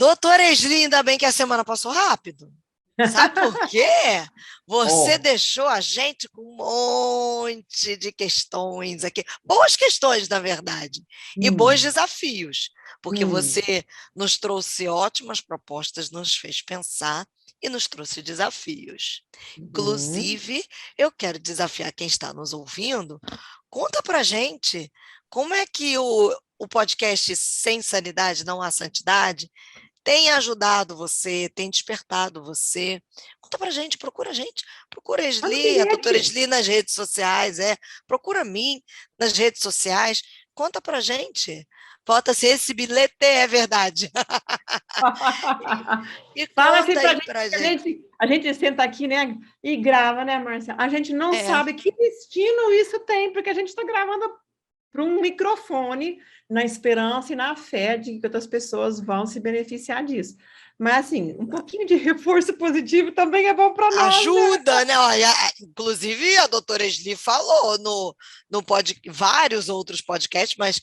Doutora Esli, ainda bem que a semana passou rápido. Sabe por quê? Você deixou a gente com um monte de questões aqui. Boas questões, na verdade. E bons desafios. Porque você nos trouxe ótimas propostas, nos fez pensar e nos trouxe desafios. Inclusive, eu quero desafiar quem está nos ouvindo. Conta pra gente como é que o podcast Sem Sanidade, Não Há Santidade tem ajudado você, tem despertado você. Conta pra gente, procura a Esli, a doutora Esli nas redes sociais, procura mim nas redes sociais, conta pra gente. Bota se esse bilhete é verdade. E Fala assim conta pra aí gente, pra que gente. a gente senta aqui, né, e grava, né, Marcela? A gente não É. sabe que destino isso tem, porque a gente está gravando para um microfone, na esperança e na fé de que outras pessoas vão se beneficiar disso. Mas, assim, um pouquinho de reforço positivo também é bom para nós, né? Ajuda, né? Olha, inclusive, a doutora Esli falou no vários outros podcasts, mas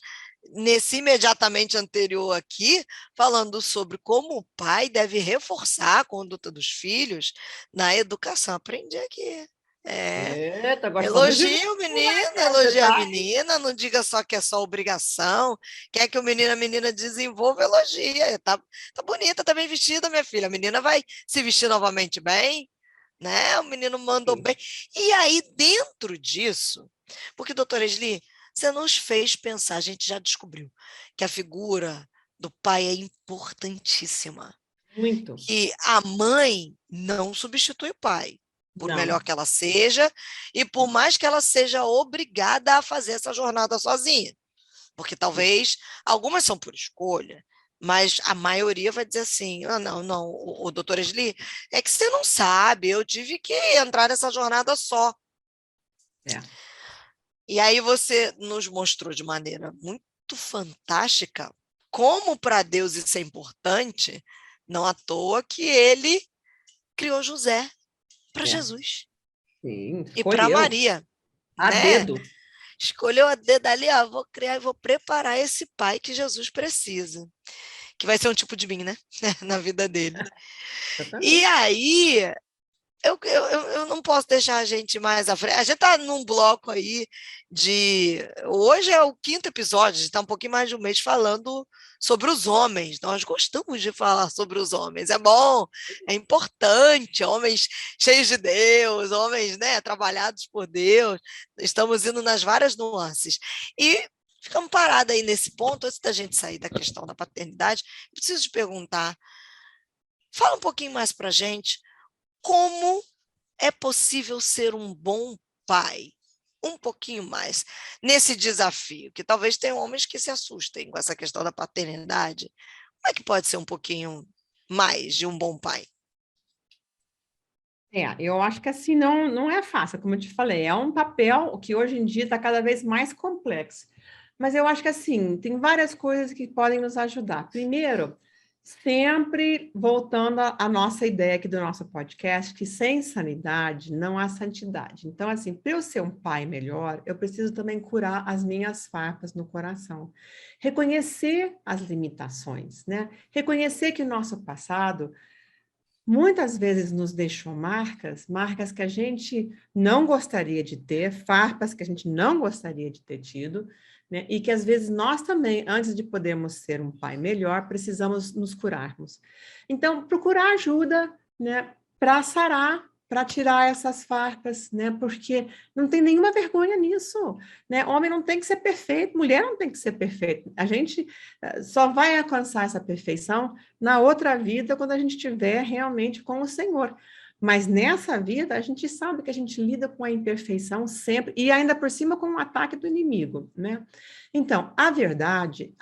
nesse imediatamente anterior aqui, falando sobre como o pai deve reforçar a conduta dos filhos na educação. Aprendi aqui. Eita, gostamos de Elogia o menino, você, elogia a tá? menina, não diga só que é só obrigação. Quer que a menina desenvolva, elogia. Tá bonita, tá bem vestida, minha filha. A menina vai se vestir novamente bem, né? O menino mandou bem. E aí, dentro disso, porque, doutora Esli, você nos fez pensar, a gente já descobriu que a figura do pai é importantíssima. Muito. Que a mãe não substitui o pai, por Não. melhor que ela seja, e por mais que ela seja obrigada a fazer essa jornada sozinha. Porque talvez algumas são por escolha, mas a maioria vai dizer assim: ah, não, não, o doutor Esli, é que você não sabe, eu tive que entrar nessa jornada só. É. E aí você nos mostrou de maneira muito fantástica como para Deus isso é importante, não à toa que ele criou José para Jesus Sim, e para escolheu. Maria, A né? dedo. Escolheu a dedo ali, ó, vou criar e vou preparar esse pai que Jesus precisa, que vai ser um tipo de mim, né? Na vida dele. E Exatamente. aí, eu não posso deixar a gente mais à frente. A gente está num bloco aí de. Hoje é o quinto episódio, a gente está um pouquinho mais de um mês falando sobre os homens. Nós gostamos de falar sobre os homens. É bom, é importante. Homens cheios de Deus, homens, né, trabalhados por Deus. Estamos indo nas várias nuances. E ficamos parados aí nesse ponto, antes da gente sair da questão da paternidade. Preciso te perguntar. Fala um pouquinho mais para a gente como é possível ser um bom pai? Um pouquinho mais nesse desafio, que talvez tenham homens que se assustem com essa questão da paternidade. Como é que pode ser um pouquinho mais de um bom pai? Eu acho que assim não é fácil, como eu te falei, é um papel que hoje em dia está cada vez mais complexo. Mas eu acho que assim, tem várias coisas que podem nos ajudar. Primeiro, sempre voltando à nossa ideia aqui do nosso podcast, que sem sanidade não há santidade. Então, assim, para eu ser um pai melhor, eu preciso também curar as minhas farpas no coração. Reconhecer as limitações, né? Reconhecer que o nosso passado muitas vezes nos deixou marcas que a gente não gostaria de ter, farpas que a gente não gostaria de ter tido, né? E que às vezes nós também, antes de podermos ser um pai melhor, precisamos nos curarmos. Então, procurar ajuda, né, para sarar, para tirar essas farpas, né? Porque não tem nenhuma vergonha nisso, né? Homem não tem que ser perfeito, mulher não tem que ser perfeita. A gente só vai alcançar essa perfeição na outra vida, quando a gente estiver realmente com o Senhor. Mas nessa vida, a gente sabe que a gente lida com a imperfeição sempre, e ainda por cima com o ataque do inimigo, né? Então, a verdade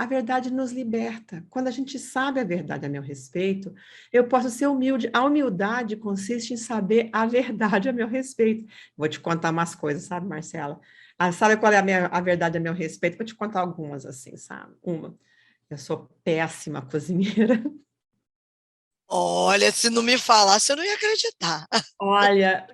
nos liberta. Quando a gente sabe a verdade a meu respeito, eu posso ser humilde. A humildade consiste em saber a verdade a meu respeito. Vou te contar umas coisas, sabe, Marcela? Sabe qual é a verdade a meu respeito? Vou te contar algumas, assim, sabe? Uma. Eu sou péssima cozinheira. Olha, se não me falasse, eu não ia acreditar. Olha,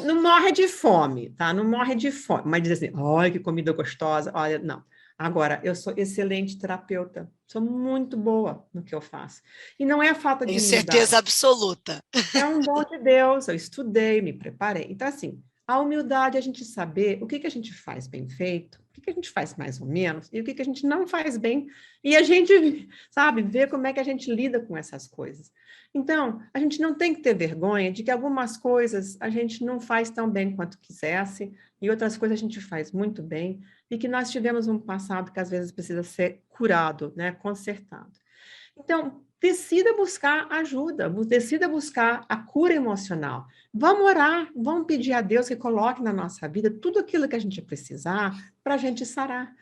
não morre de fome, tá? Não morre de fome. Mas diz assim, olha que comida gostosa. Olha, não. Agora, eu sou excelente terapeuta, sou muito boa no que eu faço. E não é a falta de Tenho humildade. certeza absoluta. É um dom de Deus, eu estudei, me preparei. Então, assim, a humildade é a gente saber o que que a gente faz bem feito, o que que a gente faz mais ou menos, e o que que a gente não faz bem. E a gente, sabe, ver como é que a gente lida com essas coisas. Então, a gente não tem que ter vergonha de que algumas coisas a gente não faz tão bem quanto quisesse, e outras coisas a gente faz muito bem, e que nós tivemos um passado que às vezes precisa ser curado, né, consertado. Então, decida buscar ajuda, decida buscar a cura emocional. Vamos orar, vamos pedir a Deus que coloque na nossa vida tudo aquilo que a gente precisar para a gente sarar.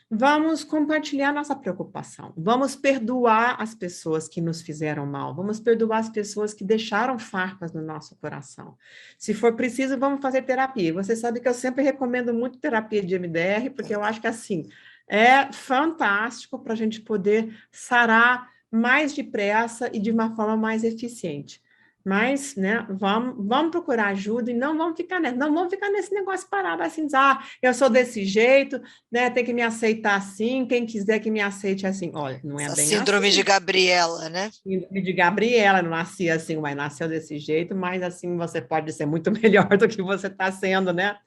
Vamos compartilhar nossa preocupação. Vamos perdoar as pessoas que nos fizeram mal. Vamos perdoar as pessoas que deixaram farpas no nosso coração. Se for preciso, vamos fazer terapia. Você sabe que eu sempre recomendo muito terapia de MDR, porque eu acho que assim é fantástico para a gente poder sarar mais depressa e de uma forma mais eficiente. Mas, né, vamos procurar ajuda e não vamos ficar nesse negócio parado assim, eu sou desse jeito, né, tem que me aceitar assim, quem quiser que me aceite assim. Olha, não é Essa bem síndrome de assim. Gabriela, né? Síndrome de Gabriela, não nasci assim, mas nasceu desse jeito, mas assim você pode ser muito melhor do que você está sendo, né?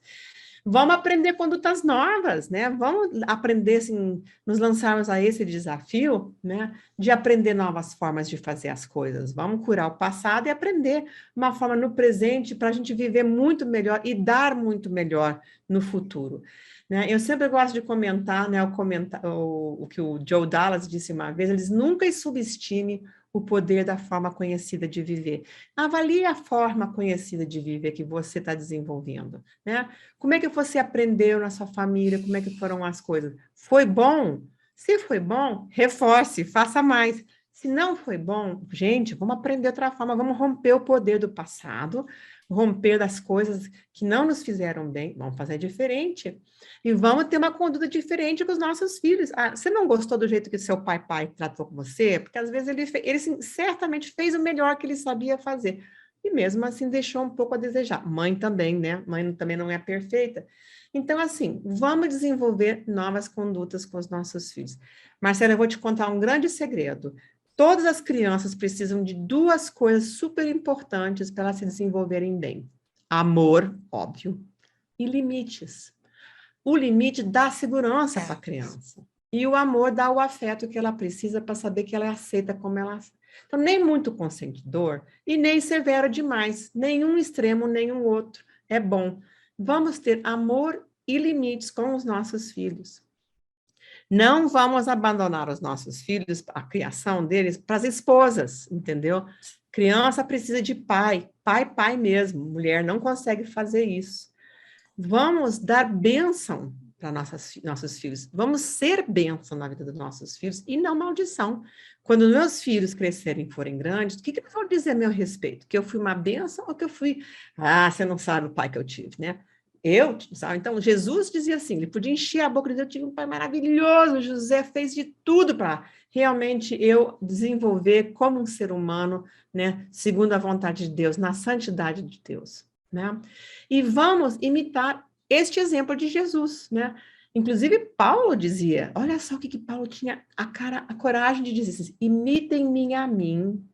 Vamos aprender condutas novas, né? Vamos aprender, assim, nos lançarmos a esse desafio, né? De aprender novas formas de fazer as coisas. Vamos curar o passado e aprender uma forma no presente para a gente viver muito melhor e dar muito melhor no futuro. Né? Eu sempre gosto de comentar, né? O que o Joe Dallas disse uma vez, eles nunca subestime o poder da forma conhecida de viver. Avalie a forma conhecida de viver que você está desenvolvendo, né? Como é que você aprendeu na sua família? Como é que foram as coisas? Foi bom? Se foi bom, reforce, faça mais. Se não foi bom, gente, vamos aprender outra forma, vamos romper o poder do passado, romper das coisas que não nos fizeram bem, vamos fazer diferente. E vamos ter uma conduta diferente com os nossos filhos. Ah, você não gostou do jeito que seu pai tratou com você? Porque às vezes ele certamente fez o melhor que ele sabia fazer e mesmo assim deixou um pouco a desejar. Mãe também, né? Mãe também não é perfeita. Então, assim, vamos desenvolver novas condutas com os nossos filhos. Marcela, eu vou te contar um grande segredo. Todas as crianças precisam de duas coisas super importantes para elas se desenvolverem bem: amor, óbvio, e limites. O limite dá segurança para a criança. E o amor dá o afeto que ela precisa para saber que ela é aceita como ela é. Então, nem muito consentidor e nem severo demais. Nenhum extremo, nenhum outro. É bom. Vamos ter amor e limites com os nossos filhos. Não vamos abandonar os nossos filhos, a criação deles, para as esposas, entendeu? Criança precisa de pai, pai mesmo. Mulher não consegue fazer isso. Vamos dar bênção para nossos filhos. Vamos ser bênção na vida dos nossos filhos e não maldição. Quando meus filhos crescerem e forem grandes, o que eles vão dizer a meu respeito? Que eu fui uma bênção ou que eu fui... Ah, você não sabe o pai que eu tive, né? Eu, sabe? Então, Jesus dizia assim, ele podia encher a boca de Deus, eu tive um pai maravilhoso, José fez de tudo para realmente eu desenvolver como um ser humano, né? Segundo a vontade de Deus, na santidade de Deus, né? E vamos imitar este exemplo de Jesus, né? Inclusive, Paulo dizia, olha só o que Paulo tinha a coragem de dizer assim, imitem-me a mim,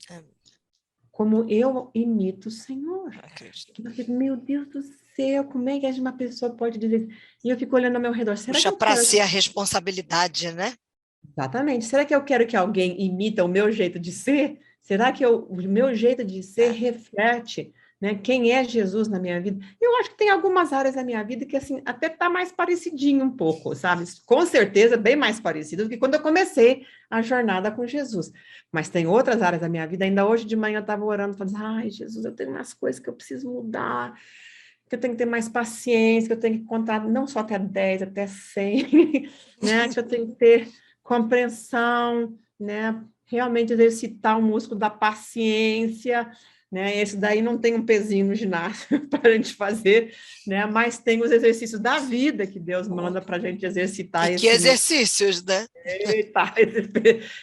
como eu imito o Senhor. Eu fico, meu Deus do céu, como é que uma pessoa pode dizer isso? E eu fico olhando ao meu redor, será que Puxa eu para quero... si a responsabilidade, né? Exatamente, será que eu quero que alguém imita o meu jeito de ser? Será que o meu jeito de ser reflete, né, quem é Jesus na minha vida? Eu acho que tem algumas áreas da minha vida que, assim, até tá mais parecidinho um pouco, sabe? Com certeza, bem mais parecido do que quando eu comecei a jornada com Jesus. Mas tem outras áreas da minha vida, ainda hoje de manhã eu estava orando, falando, ai, Jesus, eu tenho umas coisas que eu preciso mudar, que eu tenho que ter mais paciência, que eu tenho que contar não só até 10, até 100, né? Que eu tenho que ter compreensão, né? Realmente exercitar o músculo da paciência, né? Esse daí não tem um pezinho no ginásio para a gente fazer, né? Mas tem os exercícios da vida que Deus manda para a gente exercitar E que esse músculo. exercícios, né? Eita,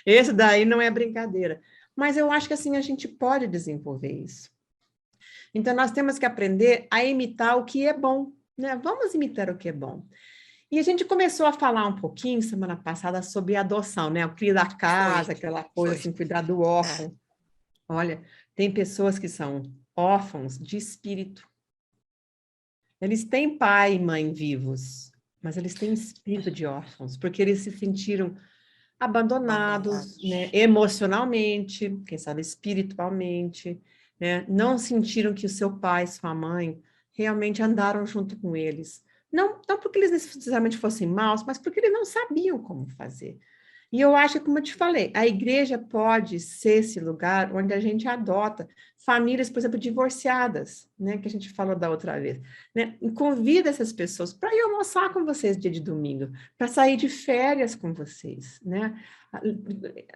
esse daí não é brincadeira. Mas eu acho que assim a gente pode desenvolver isso. Então, nós temos que aprender a imitar o que é bom, né? Vamos imitar o que é bom. E a gente começou a falar um pouquinho, semana passada, sobre adoção, né? O cria da Foi, casa, aquela coisa foi. assim, cuidar do É. órfão. Olha, tem pessoas que são órfãos de espírito. Eles têm pai e mãe vivos, mas eles têm espírito de órfãos, porque eles se sentiram abandonados, né, Abandonados. emocionalmente, quem sabe espiritualmente, né, não sentiram que o seu pai, sua mãe, realmente andaram junto com eles. Não porque eles necessariamente fossem maus, mas porque eles não sabiam como fazer. E eu acho que, como eu te falei, a igreja pode ser esse lugar onde a gente adota famílias, por exemplo, divorciadas, né, que a gente falou da outra vez, né, e convida essas pessoas para ir almoçar com vocês dia de domingo, para sair de férias com vocês, né,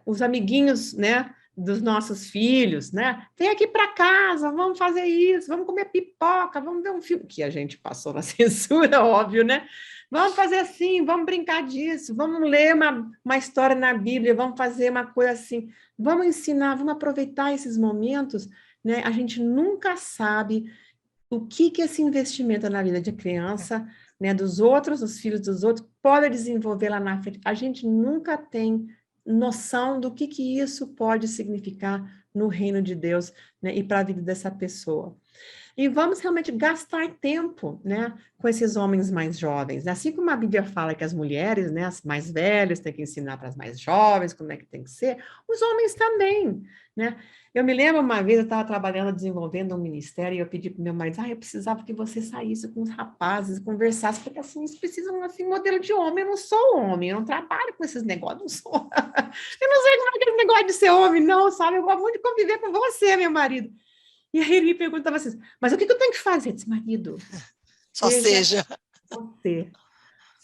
os amiguinhos, né, dos nossos filhos, né, vem aqui para casa, vamos fazer isso, vamos comer pipoca, vamos ver um filme, que a gente passou na censura, óbvio, né, vamos fazer assim, vamos brincar disso, vamos ler uma história na Bíblia, vamos fazer uma coisa assim, vamos ensinar, vamos aproveitar esses momentos, né? A gente nunca sabe o que esse investimento na vida de criança, né, dos outros, dos filhos dos outros, pode desenvolver lá na frente. A gente nunca tem noção do que isso pode significar no reino de Deus, né, e para a vida dessa pessoa. E vamos realmente gastar tempo, né, com esses homens mais jovens. Assim como a Bíblia fala que as mulheres, né, as mais velhas, têm que ensinar para as mais jovens como é que tem que ser, os homens também, né? Eu me lembro uma vez, eu estava trabalhando, desenvolvendo um ministério, e eu pedi para o meu marido, eu precisava que você saísse com os rapazes, conversasse, porque assim, eles precisam, assim, modelo de homem, eu não sou homem, eu não trabalho com esses negócios, não sou... eu não sei como é aquele negócio de ser homem, não, sabe? Eu gosto muito de conviver com você, meu marido. E aí ele me perguntava assim, mas o que eu tenho que fazer? Eu disse, marido, Só seja seja. você.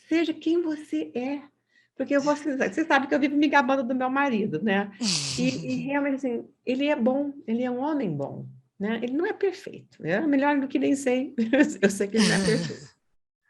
Seja quem você é. Porque eu vou, você sabe que eu vivo me gabando do meu marido, né? E realmente, assim, ele é bom, ele é um homem bom, né? Ele não é perfeito, é melhor do que nem sei. Eu sei que ele não é perfeito.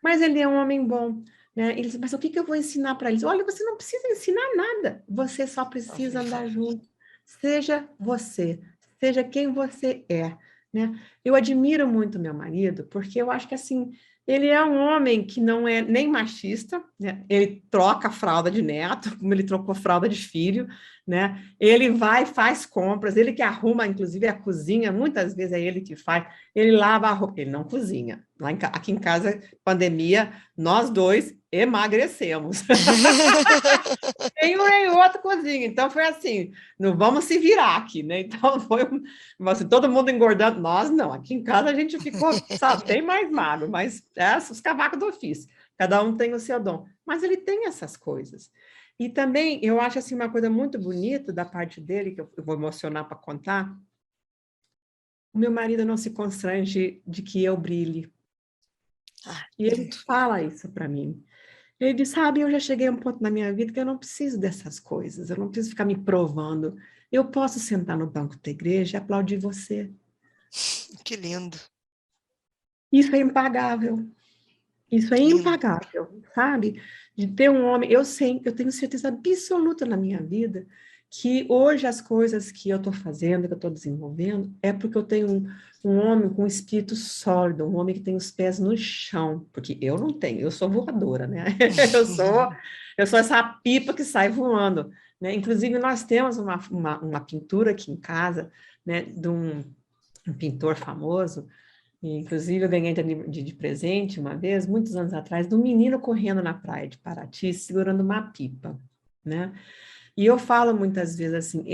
Mas ele é um homem bom, né? Ele disse, mas o que eu vou ensinar para eles? Olha, você não precisa ensinar nada, você só Só precisa andar viver. junto. Seja você, seja quem você é, né? Eu admiro muito meu marido, porque eu acho que, assim, ele é um homem que não é nem machista, né? Ele troca a fralda de neto, como ele trocou fralda de filho, né? Ele vai, faz compras, ele que arruma, inclusive, a cozinha, muitas vezes é ele que faz, ele lava a roupa, ele não cozinha. Aqui em casa, pandemia, nós dois emagrecemos. Tem um nem outro cozinha, então foi assim, não vamos se virar aqui, né? Então foi assim, todo mundo engordando, nós não, aqui em casa a gente ficou, sabe, bem mais magro, mas os cavacos do ofício, cada um tem o seu dom, mas ele tem essas coisas. E também eu acho assim uma coisa muito bonita da parte dele, que eu vou emocionar para contar, o meu marido não se constrange de que eu brilhe. Ah, E ele lindo. fala isso para mim. Ele diz, sabe, eu já cheguei a um ponto na minha vida que eu não preciso dessas coisas, eu não preciso ficar me provando. Eu posso sentar no banco da igreja e aplaudir você. Que lindo. Isso é impagável. Isso é Que lindo. impagável, sabe? De ter um homem, eu sei, eu tenho certeza absoluta na minha vida que hoje as coisas que eu estou fazendo, que eu estou desenvolvendo, é porque eu tenho um homem com um espírito sólido, um homem que tem os pés no chão, porque eu não tenho, eu sou voadora, né? Eu sou essa pipa que sai voando, né? Inclusive, nós temos uma pintura aqui em casa, né, de um pintor famoso. E, inclusive, eu ganhei de presente uma vez, muitos anos atrás, de um menino correndo na praia de Paraty, segurando uma pipa, né? E eu falo muitas vezes assim,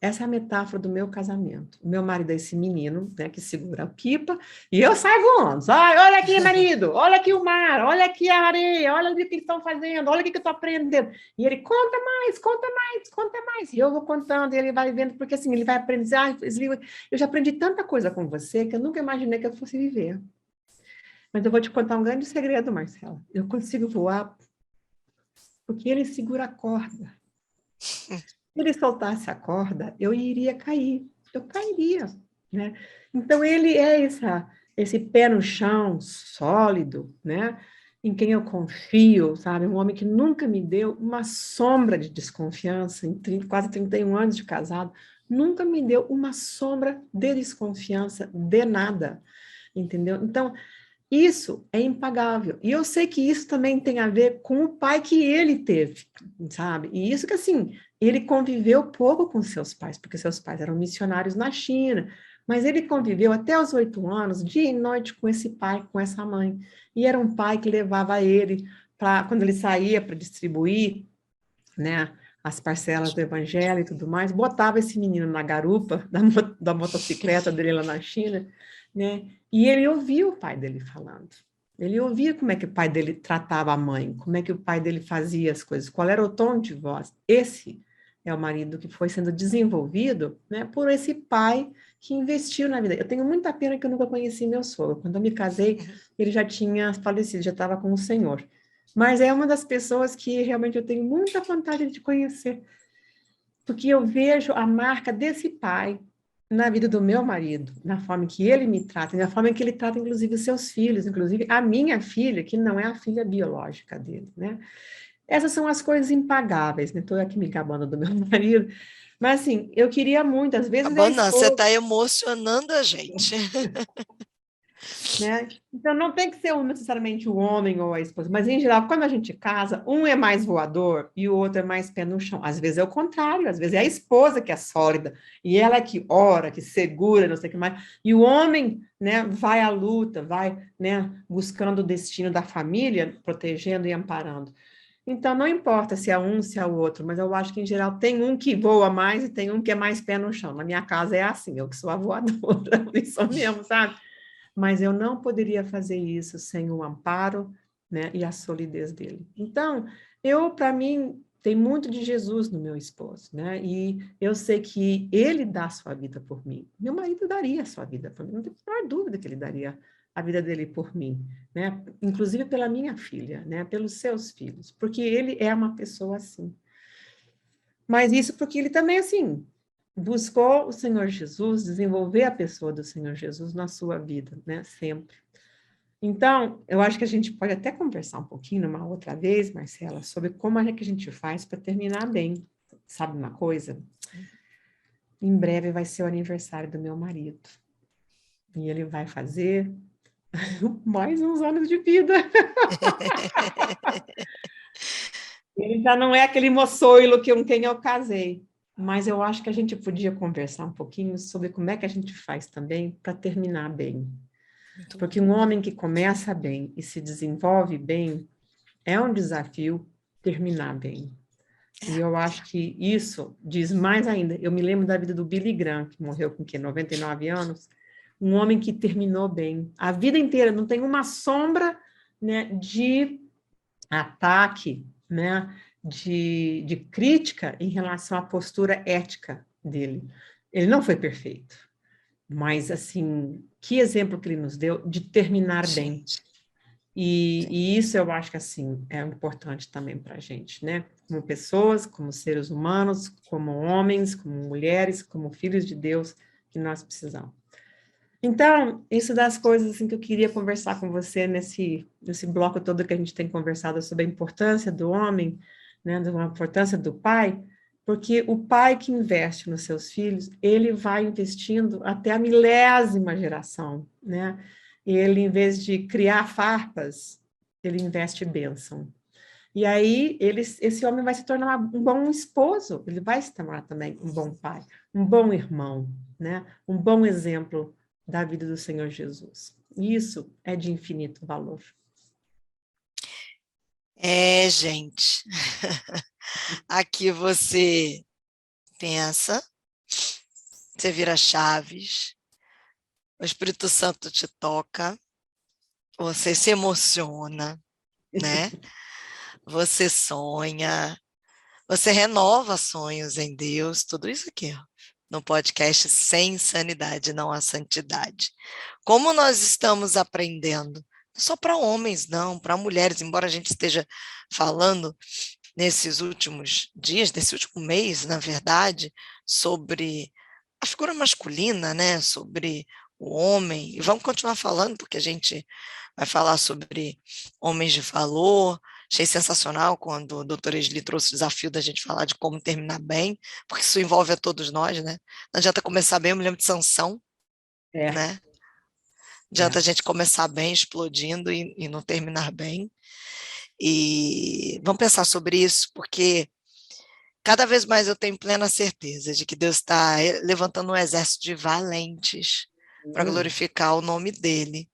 essa é a metáfora do meu casamento. O meu marido é esse menino, né, que segura a pipa, e eu saio voando. Ai, olha aqui, marido, olha aqui o mar, olha aqui a areia, olha o que eles estão fazendo, olha o que eu estou aprendendo. E ele, conta mais, conta mais, conta mais. E eu vou contando, e ele vai vendo, porque assim, ele vai aprender, eu já aprendi tanta coisa com você que eu nunca imaginei que eu fosse viver. Mas eu vou te contar um grande segredo, Marcela. Eu consigo voar porque ele segura a corda. Se ele soltasse a corda, eu iria cair, eu cairia, né? Então, ele é esse pé no chão, sólido, né? Em quem eu confio, sabe? Um homem que nunca me deu uma sombra de desconfiança, em quase 31 anos de casado, nunca me deu uma sombra de desconfiança de nada, entendeu? Então, Isso é impagável. E eu sei que isso também tem a ver com o pai que ele teve, sabe? E isso que, assim, ele conviveu pouco com seus pais, porque seus pais eram missionários na China, mas ele conviveu até os 8 anos, dia e noite, com esse pai, com essa mãe. E era um pai que levava ele para, quando ele saía para distribuir, né, as parcelas do evangelho e tudo mais, botava esse menino na garupa da motocicleta dele lá na China, né? E ele ouvia o pai dele falando. Ele ouvia como é que o pai dele tratava a mãe, como é que o pai dele fazia as coisas, qual era o tom de voz. Esse é o marido que foi sendo desenvolvido, né, por esse pai que investiu na vida. Eu tenho muita pena que eu nunca conheci meu sogro. Quando eu me casei, ele já tinha falecido, já estava com o Senhor. Mas é uma das pessoas que realmente eu tenho muita vontade de conhecer, porque eu vejo a marca desse pai na vida do meu marido, na forma que ele me trata, na forma que ele trata, inclusive, os seus filhos, inclusive a minha filha, que não é a filha biológica dele, né? Essas são as coisas impagáveis, né? Estou aqui me gabando do meu marido, mas assim, eu queria muito, às vezes é Abana, você esposa, está emocionando a gente. né? Então não tem que ser necessariamente o homem ou a esposa, mas em geral, quando a gente casa, um é mais voador e o outro é mais pé no chão. Às vezes é o contrário, às vezes é a esposa que é sólida e ela é que ora, que segura, não sei o que mais. E o homem, né, vai à luta, vai, né, buscando o destino da família, protegendo e amparando. Então não importa se é um, se é o outro, mas eu acho que em geral tem um que voa mais e tem um que é mais pé no chão. Na minha casa é assim, eu que sou a voadora, isso mesmo, sabe? Mas eu não poderia fazer isso sem o amparo, né, e a solidez dele. Então, para mim, tem muito de Jesus no meu esposo, né? E eu sei que ele dá a sua vida por mim. Meu marido daria a sua vida por mim, não tem a menor dúvida que ele daria a vida dele por mim, né? Inclusive pela minha filha, né? Pelos seus filhos, porque ele é uma pessoa assim. Mas isso porque ele também, assim, buscou o Senhor Jesus, desenvolver a pessoa do Senhor Jesus na sua vida, né? Sempre. Então, eu acho que a gente pode até conversar um pouquinho uma outra vez, Marcela, sobre como é que a gente faz para terminar bem. Sabe uma coisa? Em breve vai ser o aniversário do meu marido. E ele vai fazer mais uns anos de vida. Ele já não é aquele moçoilo com quem eu casei. Mas eu acho que a gente podia conversar um pouquinho sobre como é que a gente faz também para terminar bem. Muito bom. Porque um homem que começa bem e se desenvolve bem, é um desafio terminar bem. E eu acho que isso diz mais ainda. Eu me lembro da vida do Billy Graham, que morreu com 99 anos, um homem que terminou bem. A vida inteira, não tem uma sombra, né, de ataque, né, de crítica em relação à postura ética dele. Ele não foi perfeito, mas, assim, que exemplo que ele nos deu de terminar bem. Gente, E isso eu acho que, assim, é importante também para a gente, né? Como pessoas, como seres humanos, como homens, como mulheres, como filhos de Deus, que nós precisamos. Então, isso das coisas assim, que eu queria conversar com você nesse bloco todo que a gente tem conversado sobre a importância do homem, né, da importância do pai, porque o pai que investe nos seus filhos, ele vai investindo até a milésima geração, né? Ele, em vez de criar farpas, ele investe bênção. E aí, esse homem vai se tornar um bom esposo, ele vai se tornar também um bom pai, um bom irmão, né? Um bom exemplo da vida do Senhor Jesus. Isso é de infinito valor. gente. Aqui você pensa, você vira chaves, o Espírito Santo te toca, você se emociona, né? Você sonha, você renova sonhos em Deus, tudo isso aqui, ó, no podcast Sem Sanidade, Não Há Santidade. Como nós estamos aprendendo, não só para homens, não, para mulheres, embora a gente esteja falando nesses últimos dias, nesse último mês, na verdade, sobre a figura masculina, né, sobre o homem, e vamos continuar falando, porque a gente vai falar sobre homens de valor. Achei sensacional quando o doutor Esli trouxe o desafio da gente falar de como terminar bem, porque isso envolve a todos nós, né? Não adianta começar bem, eu me lembro de Sansão, É, né? Adianta a gente começar bem, explodindo e não terminar bem. E vamos pensar sobre isso, porque cada vez mais eu tenho plena certeza de que Deus está levantando um exército de valentes para Hum, glorificar o nome dele,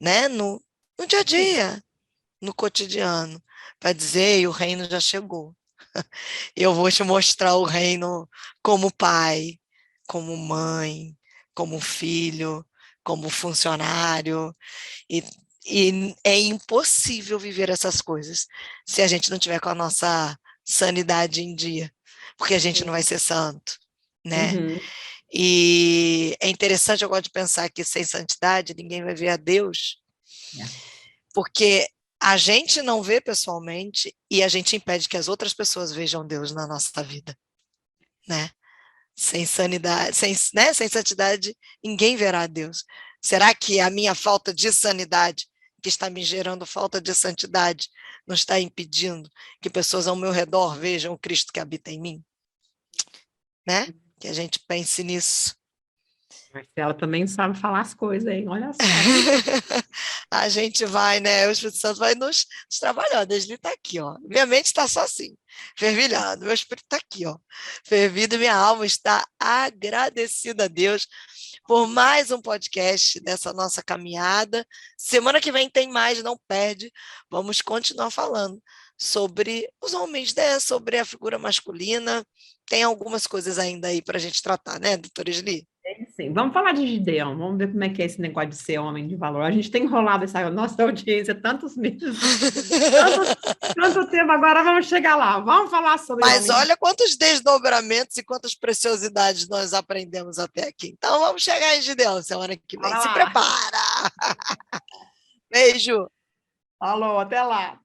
né? No dia a sim. dia, no cotidiano, para dizer, "Ei, o reino já chegou. Eu vou te mostrar o reino como pai, como mãe, como filho, como funcionário. E, e é impossível viver essas coisas se a gente não tiver com a nossa sanidade em dia, porque a gente não vai ser santo, né? Uhum. E é interessante, eu gosto de pensar que sem santidade ninguém vai ver a Deus, É. porque a gente não vê pessoalmente e a gente impede que as outras pessoas vejam Deus na nossa vida, né? Sem sanidade, sem santidade, ninguém verá a Deus. Será que a minha falta de sanidade, que está me gerando falta de santidade, não está impedindo que pessoas ao meu redor vejam o Cristo que habita em mim, né? Que a gente pense nisso. Marcela também sabe falar as coisas, hein? Olha só, viu? A gente vai, né? O Espírito Santo vai nos trabalhando. Ele está aqui, ó. Minha mente está só assim, fervilhando. Meu espírito está aqui, ó. Fervido, minha alma está agradecida a Deus por mais um podcast dessa nossa caminhada. Semana que vem tem mais, não perde. Vamos continuar falando sobre os homens, né? Sobre a figura masculina. Tem algumas coisas ainda aí para a gente tratar, né, doutora Esli? Sim, vamos falar de Gideão, vamos ver como é que é esse negócio de ser homem de valor. A gente tem enrolado essa nossa audiência tantos meses, tanto, tanto tempo, agora vamos chegar lá. Vamos falar sobre Mas homem de olha quantos desdobramentos e quantas preciosidades nós aprendemos até aqui. Então vamos chegar em Gideão semana que vem. Bora Se lá. prepara! Beijo! Falou, até lá.